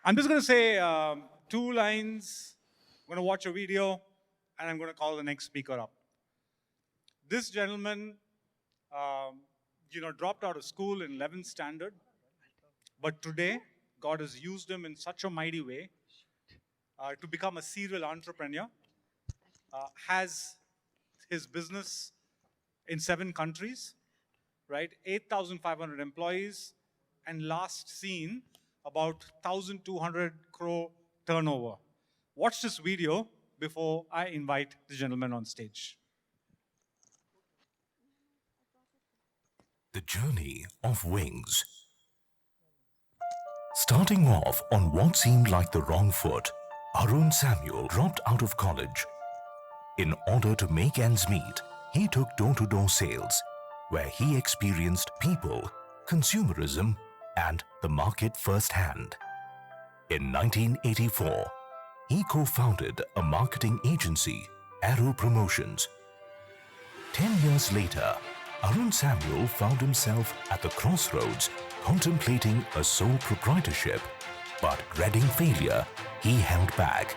I'm just going to say two lines. I'm going to watch a video, and I'm going to call the next speaker up. This gentleman, dropped out of school in 11th standard, but today God has used him in such a mighty way to become a serial entrepreneur. Has his business in 7 countries, right? 8,500 employees, and last seen about 1,200 crore turnover. Watch this video before I invite the gentleman on stage. The journey of wings. Starting off on what seemed like the wrong foot, Arun Samuel dropped out of college. In order to make ends meet, he took door-to-door sales, where he experienced people, consumerism, and the market firsthand. In 1984, he co-founded a marketing agency, Aero Promotions. 10 years later, Arun Samuel found himself at the crossroads contemplating a sole proprietorship, but dreading failure, he held back.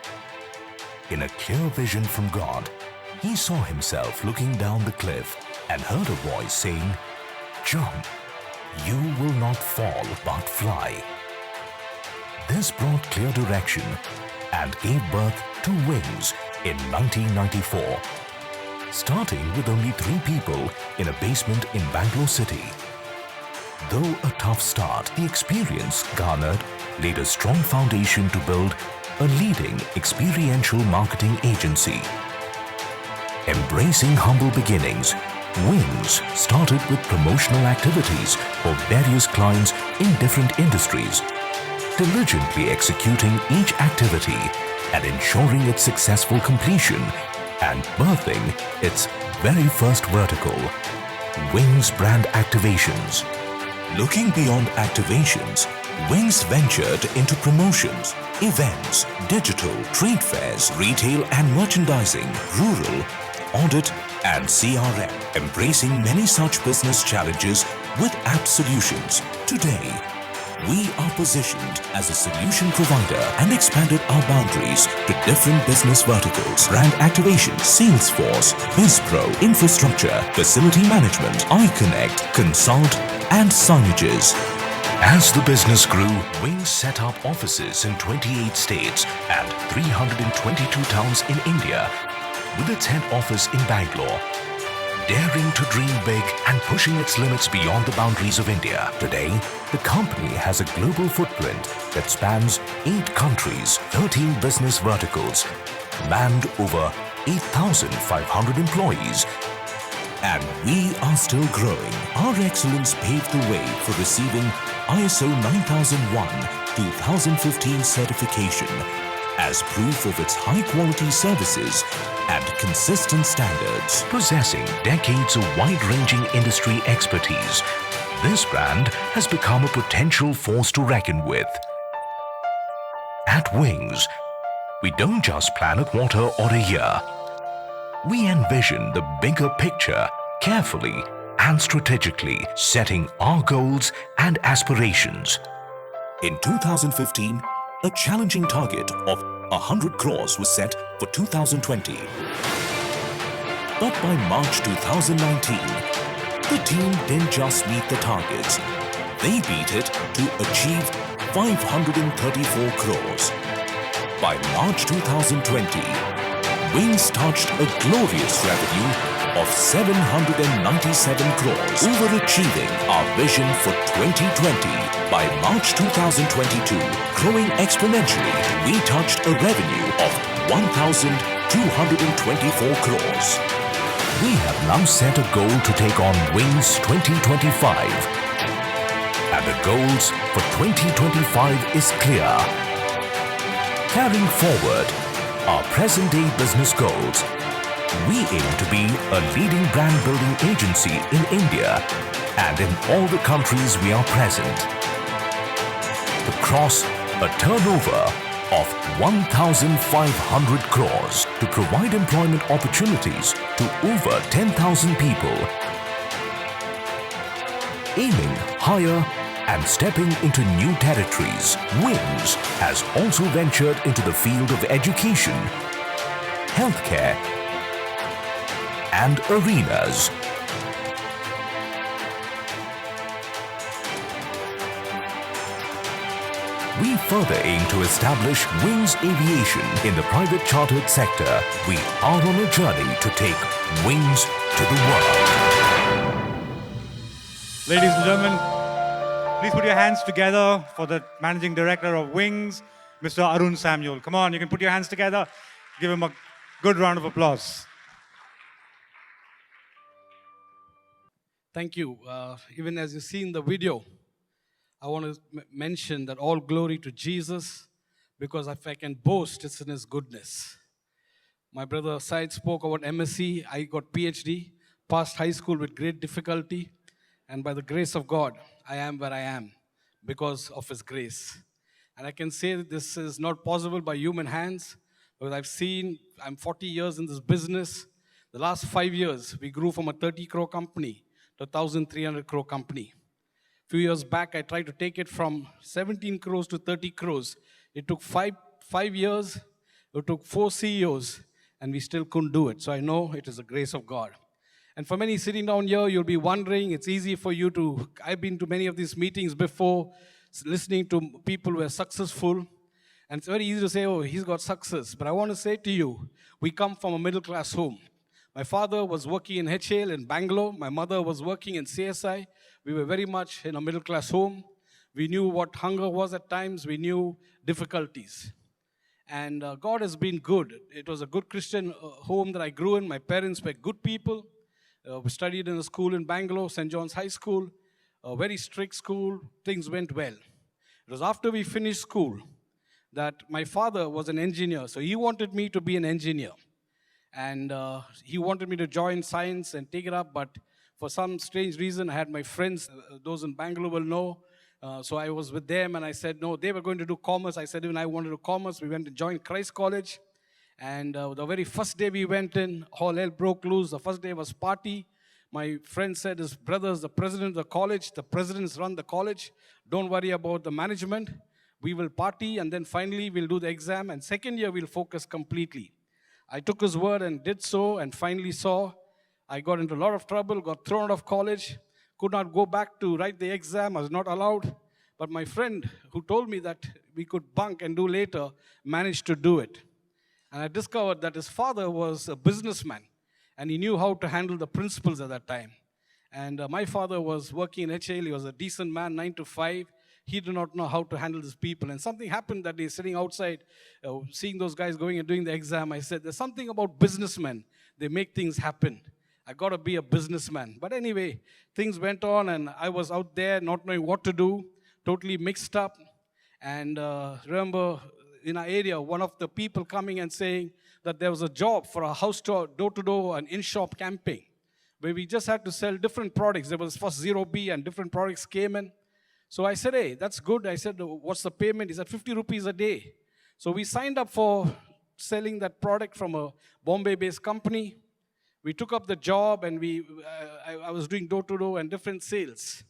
In a clear vision from God, he saw himself looking down the cliff and heard a voice saying, "Jump, you will not fall but fly." This brought clear direction and gave birth to Wings in 1994. Starting with only 3 people in a basement in Bangalore City. Though a tough start, the experience garnered laid a strong foundation to build a leading experiential marketing agency. Embracing humble beginnings, Wings started with promotional activities for various clients in different industries, diligently executing each activity and ensuring its successful completion and birthing its very first vertical, Wings Brand Activations. Looking beyond activations, Wings ventured into promotions, events, digital, trade fairs, retail and merchandising, rural, audit and CRM, embracing many such business challenges with apt solutions. Today, we are positioned as a solution provider and expanded our boundaries to different business verticals, brand activation, Salesforce, BizPro, infrastructure, facility management, iConnect, consult, and signages. As the business grew, Wings set up offices in 28 states and 322 towns in India, with its head office in Bangalore. Daring to dream big and pushing its limits beyond the boundaries of India. Today, the company has a global footprint that spans 8 countries, 13 business verticals, manned over 8,500 employees, and we are still growing. Our excellence paved the way for receiving ISO 9001-2015 certification as proof of its high-quality services and consistent standards. Possessing decades of wide-ranging industry expertise, this brand has become a potential force to reckon with. At Wings, we don't just plan a quarter or a year. We envision the bigger picture carefully and strategically, setting our goals and aspirations. In 2015, a challenging target of 100 crores was set for 2020. But by March 2019, the team didn't just meet the targets. They beat it to achieve 534 crores. By March 2020, Wings touched a glorious revenue of 797 crores, overachieving our vision for 2020. By March 2022, growing exponentially, we touched a revenue of 1,224 crores. We have now set a goal to take on Wings 2025. And the goals for 2025 is clear. Carrying forward our present-day business goals, we aim to be a leading brand building agency in India and in all the countries we are present. To cross a turnover of 1,500 crores, to provide employment opportunities to over 10,000 people, aiming higher and stepping into new territories, Wings has also ventured into the field of education, healthcare, and arenas. We further aim to establish Wings Aviation in the private chartered sector. We are on a journey to take Wings to the world. Ladies and gentlemen, please put your hands together for the Managing Director of Wings, Mr. Arun Samuel. Come on, you can put your hands together. Give him a good round of applause. Thank you. Even as you see in the video, I want to mention that all glory to Jesus, because if I can boast, it's in His goodness. My brother Syed spoke about MSc. I got PhD, passed high school with great difficulty, and by the grace of God, I am where I am because of His grace. And I can say that this is not possible by human hands, because I'm 40 years in this business. The last 5 years, we grew from a 30 crore company to a 1,300 crore company. Few years back, I tried to take it from 17 crores to 30 crores. It took five years, it took 4 CEOs, and we still couldn't do it. So I know it is the grace of God. And for many sitting down here, you'll be wondering, it's easy for you to, I've been to many of these meetings before, listening to people who are successful. And it's very easy to say, oh, he's got success. But I want to say to you, we come from a middle class home. My father was working in HAL in Bangalore. My mother was working in CSI. We were very much in a middle class home. We knew what hunger was at times. We knew difficulties. And God has been good. It was a good Christian home that I grew in. My parents were good people. We studied in a school in Bangalore, St. John's High School. A very strict school. Things went well. It was after we finished school that my father was an engineer. So he wanted me to be an engineer. And he wanted me to join science and take it up, but for some strange reason, I had my friends, those in Bangalore will know, so I was with them, and I said, no, they were going to do commerce. I said, even I wanted to do commerce. We went to join Christ College, and the very first day we went in, all hell broke loose. The first day was party. My friend said, his brother's the president of the college. The presidents run the college. Don't worry about the management. We will party, and then finally we'll do the exam, and second year we'll focus completely. I took his word and did so, and finally saw I got into a lot of trouble, got thrown out of college, could not go back to write the exam, I was not allowed. But my friend who told me that we could bunk and do later managed to do it. And I discovered that his father was a businessman, and he knew how to handle the principals at that time. And my father was working in HAL, he was a decent man, 9 to 5. He did not know how to handle these people. And something happened that day, sitting outside, seeing those guys going and doing the exam. I said, there's something about businessmen. They make things happen. I got to be a businessman. But anyway, things went on, and I was out there not knowing what to do, totally mixed up. And remember, in our area, one of the people coming and saying that there was a job for a house door-to-door and in-shop camping, where we just had to sell different products. There was first 0B, and different products came in. So I said, hey, that's good. I said, what's the payment? He said, 50 rupees a day. So we signed up for selling that product from a Bombay-based company. We took up the job, and I was doing door-to-door and different sales.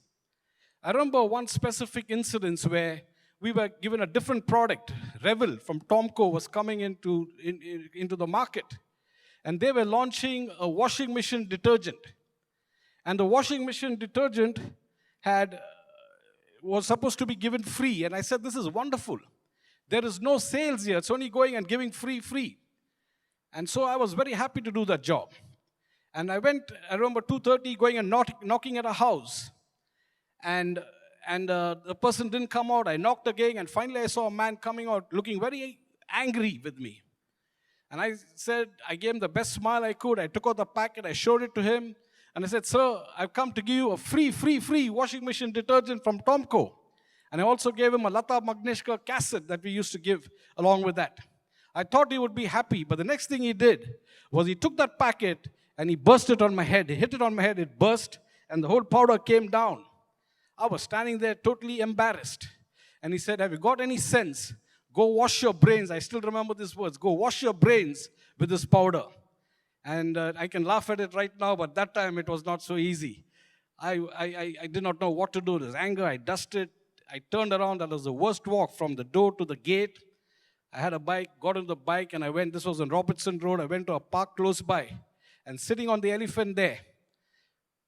I remember one specific incident where we were given a different product. Revel from Tomco was coming into the market, and they were launching a washing machine detergent. And the washing machine detergent was supposed to be given free. And I said, this is wonderful. There is no sales here. It's only going and giving free. And so I was very happy to do that job. And I remember 2:30 going and knocking at a house. And the person didn't come out. I knocked again, and finally I saw a man coming out looking very angry with me. And I gave him the best smile I could. I took out the packet, I showed it to him. And I said, sir, I've come to give you a free washing machine detergent from Tomco. And I also gave him a Lata Mangeshkar cassette that we used to give along with that. I thought he would be happy, but the next thing he did was he took that packet and he burst it on my head. He hit it on my head, it burst, and the whole powder came down. I was standing there totally embarrassed. And he said, have you got any sense? Go wash your brains. I still remember these words. Go wash your brains with this powder. And I can laugh at it right now, but that time it was not so easy. I did not know what to do. There's anger. I dusted. I turned around. That was the worst walk from the door to the gate. I had a bike, got on the bike, and I went. This was on Robertson Road. I went to a park close by. And sitting on the elephant there,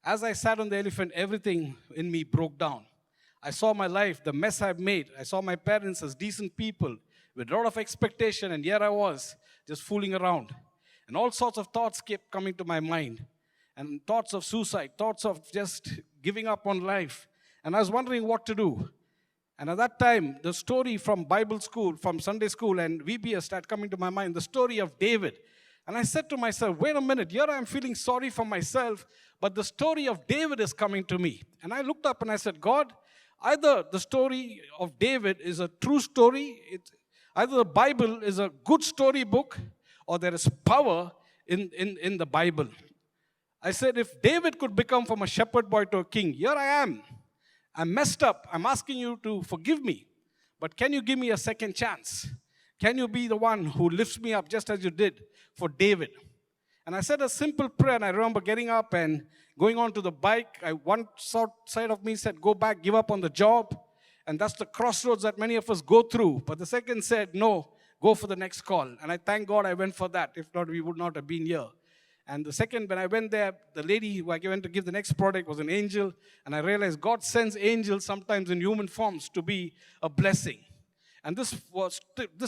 as I sat on the elephant, everything in me broke down. I saw my life, the mess I've made. I saw my parents as decent people with a lot of expectation, and here I was, just fooling around. And all sorts of thoughts kept coming to my mind. And thoughts of suicide, thoughts of just giving up on life. And I was wondering what to do. And at that time, the story from Bible school, from Sunday school and VBS started coming to my mind, the story of David. And I said to myself, wait a minute, here I am feeling sorry for myself, but the story of David is coming to me. And I looked up and I said, God, either the story of David is a true story, either the Bible is a good storybook, or there is power in the Bible. I said, if David could become from a shepherd boy to a king, here I am. I'm messed up. I'm asking you to forgive me. But can you give me a second chance? Can you be the one who lifts me up just as you did for David? And I said a simple prayer, and I remember getting up and going on to the bike. One side of me said, go back, give up on the job. And that's the crossroads that many of us go through. But the second said, no, go for the next call. And I thank God I went for that. If not, we would not have been here. And the second, when I went there, the lady who I went to give the next product was an angel. And I realized God sends angels sometimes in human forms to be a blessing. And this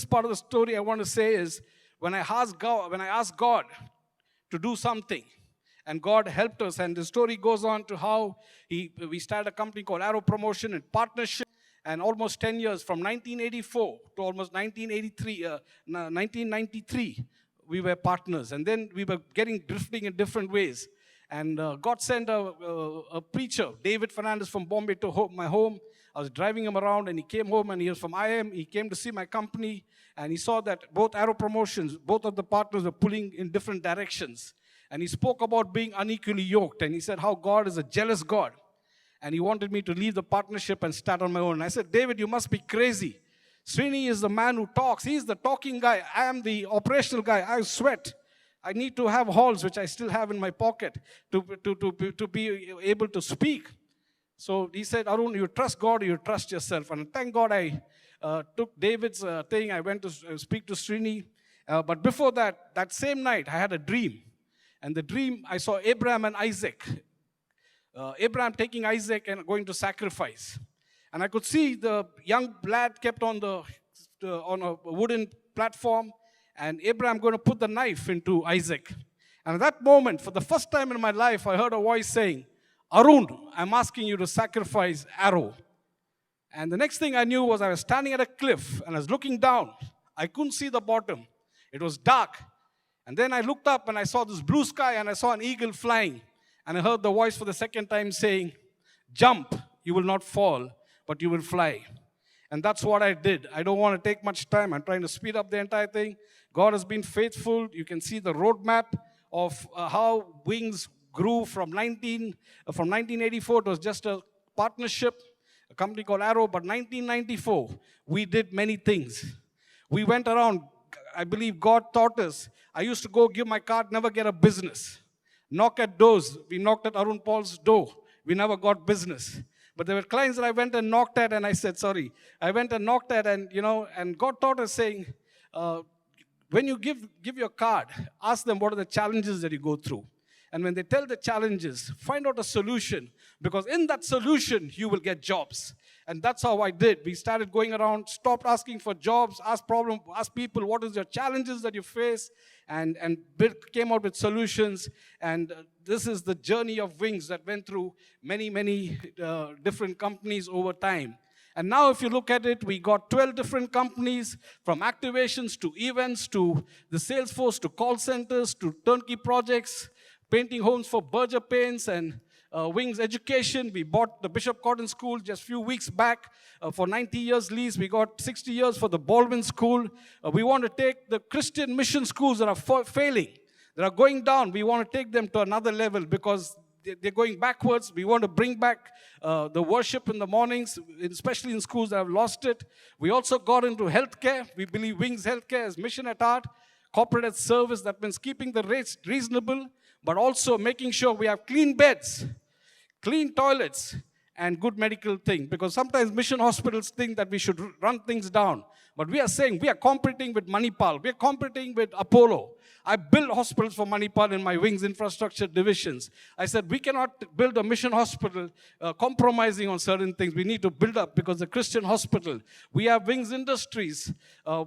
part of the story I want to say is, when I asked God to do something, and God helped us, and the story goes on to how we started a company called Arrow Promotion in partnership, and almost 10 years, from 1984 to almost 1993, we were partners. And then we were drifting in different ways. And God sent a preacher, David Fernandez from Bombay, to my home. I was driving him around, and he came home, and he was from IM. He came to see my company, and he saw that both Arrow Promotions, both of the partners were pulling in different directions. And he spoke about being unequally yoked, and he said how God is a jealous God. And he wanted me to leave the partnership and start on my own. And I said, David, you must be crazy. Srini is the man who talks. He's the talking guy. I am the operational guy. I sweat. I need to have halls, which I still have in my pocket, to be able to speak. So he said, Arun, you trust God or you trust yourself? And thank God I took David's thing. I went to speak to Srini. But before that same night, I had a dream. And the dream, I saw Abraham and Isaac. Abraham taking Isaac and going to sacrifice. And I could see the young lad kept on a wooden platform, and Abraham going to put the knife into Isaac. And at that moment, for the first time in my life, I heard a voice saying, Arun, I'm asking you to sacrifice Arrow. And the next thing I knew was I was standing at a cliff, and I was looking down. I couldn't see the bottom. It was dark. And then I looked up, and I saw this blue sky, and I saw an eagle flying. And I heard the voice for the second time saying, jump, you will not fall, but you will fly. And that's what I did. I don't want to take much time. I'm trying to speed up the entire thing. God has been faithful. You can see the roadmap of how Wings grew from 1984. It was just a partnership, a company called Arrow. But 1994, we did many things. We went around. I believe God taught us. I used to go give my card, never get a business. Knock at doors. We knocked at Arun Paul's door. We never got business. But there were clients that I went and knocked at, and I said, sorry. I went and knocked at, and God taught us saying, when you give your card, ask them what are the challenges that you go through. And when they tell the challenges, find out a solution, because in that solution, you will get jobs. And that's how I did. We started going around, stopped asking for jobs, asked people, what is your challenges that you face, and came out with solutions. And this is the journey of Wings that went through many, many different companies over time. And now if you look at it, we got 12 different companies, from activations to events to the sales force to call centers to turnkey projects, painting homes for Berger Paints and Wings Education. We bought the Bishop Cotton School just a few weeks back for 90 years lease. We got 60 years for the Baldwin School. We want to take the Christian mission schools that are failing, that are going down. We want to take them to another level because they're going backwards. We want to bring back the worship in the mornings, especially in schools that have lost it. We also got into healthcare. We believe Wings Healthcare is mission at heart, corporate at service. That means keeping the rates reasonable, but also making sure we have clean beds. clean toilets, and good medical thing. Because sometimes mission hospitals think that we should run things down. But we are saying we are competing with Manipal. We are competing with Apollo. I built hospitals for Manipal in my wings infrastructure divisions. I said we cannot build a mission hospital compromising on certain things. We need to build up because the Christian hospital. We have wings industries.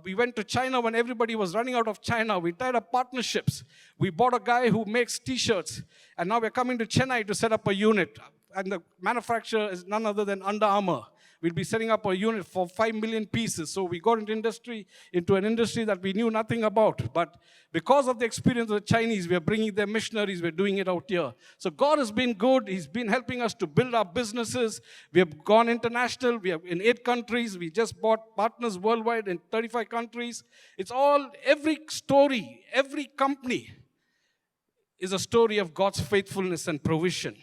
We went to China when everybody was running out of China. We tied up partnerships. We bought a guy who makes T-shirts. And now we're coming to Chennai to set up a unit. And the manufacturer is none other than Under Armour. We'll be setting up a unit for 5 million pieces. So we got into an industry that we knew nothing about. But because of the experience of the Chinese, we are bringing their missionaries, we're doing it out here. So God has been good. He's been helping us to build our businesses. We have gone international. We are in 8 countries. We just bought partners worldwide in 35 countries. It's all, every story, every company is a story of God's faithfulness and provision.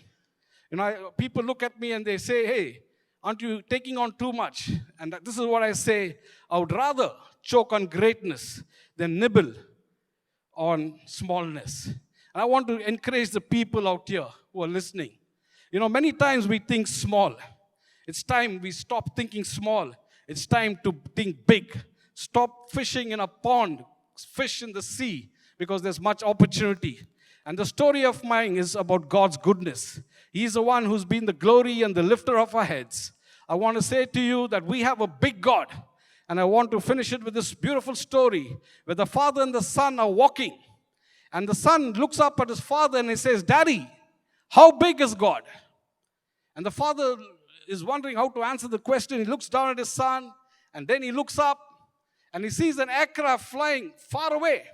You know, people look at me and they say, hey, aren't you taking on too much? And this is what I say, I would rather choke on greatness than nibble on smallness. And I want to encourage the people out here who are listening. You know, many times we think small. It's time we stop thinking small. It's time to think big. Stop fishing in a pond, fish in the sea, because there's much opportunity. And the story of mine is about God's goodness. He's the one who's been the glory and the lifter of our heads. I want to say to you that we have a big God. And I want to finish it with this beautiful story where the father and the son are walking. And the son looks up at his father and he says, Daddy, how big is God? And the father is wondering how to answer the question. He looks down at his son and then he looks up and he sees an aircraft flying far away.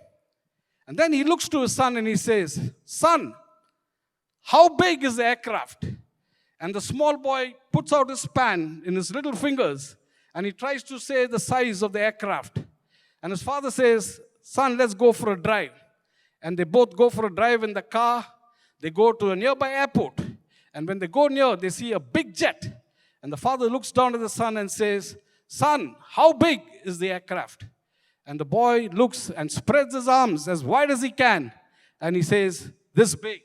And then he looks to his son and he says, Son, how big is the aircraft? And the small boy puts out his pan in his little fingers and he tries to say the size of the aircraft. And his father says, Son, let's go for a drive. And they both go for a drive in the car. They go to a nearby airport. And when they go near, they see a big jet. And the father looks down at the son and says, Son, how big is the aircraft? And the boy looks and spreads his arms as wide as he can. And he says, this big.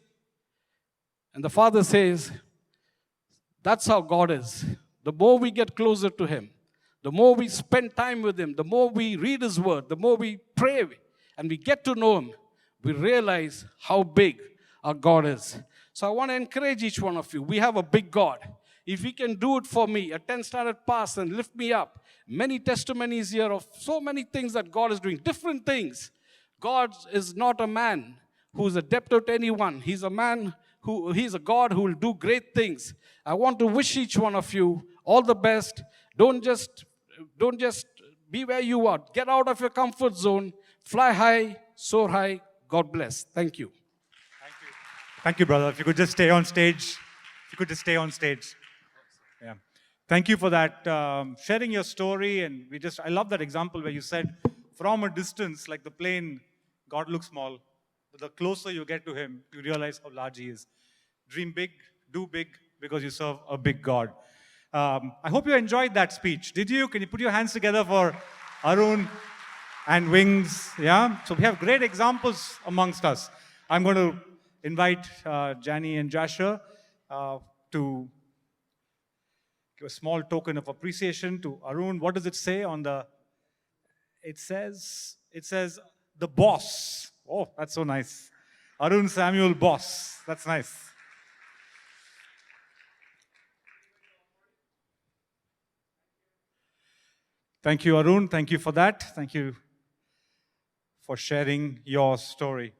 And the father says, that's how God is. The more we get closer to Him, the more we spend time with Him, the more we read His Word, the more we pray and we get to know Him, we realize how big our God is. So I want to encourage each one of you. We have a big God. If He can do it for me, a 10 standard pass and lift me up, many testimonies here of so many things that God is doing, different things. God is not a man who is a debtor to anyone. He's a God who will do great things. I want to wish each one of you all the best. Don't just be where you are. Get out of your comfort zone. Fly high, soar high. God bless. Thank you. Thank you, brother. If you could just stay on stage. Yeah. Thank you for that, sharing your story. And I love that example where you said, from a distance, like the plane, God looks small. But the closer you get to Him, you realize how large He is. Dream big, do big, because you serve a big God. I hope you enjoyed that speech. Did you? Can you put your hands together for Arun and Wings? Yeah? So we have great examples amongst us. I'm going to invite Jani and Joshua to give a small token of appreciation to Arun. What does it say on the... It says, the boss. Oh, that's so nice. Arun Samuel, boss. That's nice. Thank you, Arun. Thank you for that. Thank you for sharing your story.